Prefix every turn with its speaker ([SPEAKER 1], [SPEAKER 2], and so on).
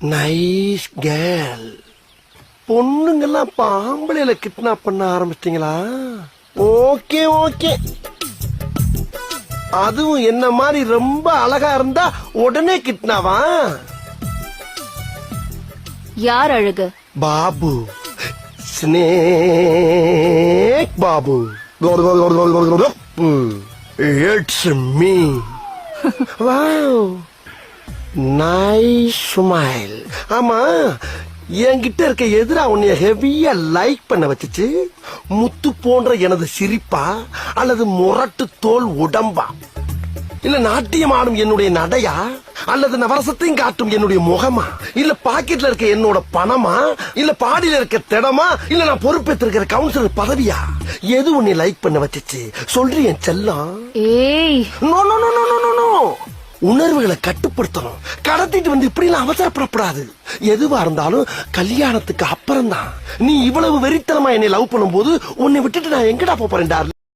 [SPEAKER 1] Nice girl. பொண்ணுங்கெல்லாம் பாம்பளையில kidnap பண்ண ஆரம்பிச்சிட்டீங்களா? Okay okay. அதுவும் என்ன மாதிரி ரொம்ப அழகா இருந்தா உடனே கிட்னாவா?
[SPEAKER 2] யார் அழகு?
[SPEAKER 1] Babu, snake Babu. It's me. Wow, nice smile. ஆமா, என்கிட்ட இருக்க எதிரா உன்னைய ஹெவியா லைக் பண்ண வச்சுச்சு முத்து போன்ற எனது சிரிப்பா, அல்லது முரட்டு தோல் உடம்பா, இல்ல நாட்டியம் ஆடும் என்னுடைய நடையா, அல்லது நவரசத்தையும் காட்டும் என்னுடைய முகமா, இல்ல பாக்கெட்ல இருக்க என்னோட பணமா, இல்ல பாடியில இருக்க திடமா, இல்ல நான் பொறுப்பேற்றிருக்கிற கவுன்சிலர் பதவியா? எது உன்னை லைக் பண்ண வச்சுச்சு சொல்றேன் செல்லம்.
[SPEAKER 2] ஏய்,
[SPEAKER 1] no no no no no no. உணர்வுகளை கட்டுப்படுத்தணும். கடத்திட்டு வந்து இப்படி எல்லாம் அவசரப்படக்கூடாது. எதுவா இருந்தாலும் கல்யாணத்துக்கு அப்புறம் தான். நீ இவ்வளவு வெறித்தனமா என்னை லவ் பண்ணும் போது உன்னை விட்டுட்டு நான் எங்கடா போறேன்?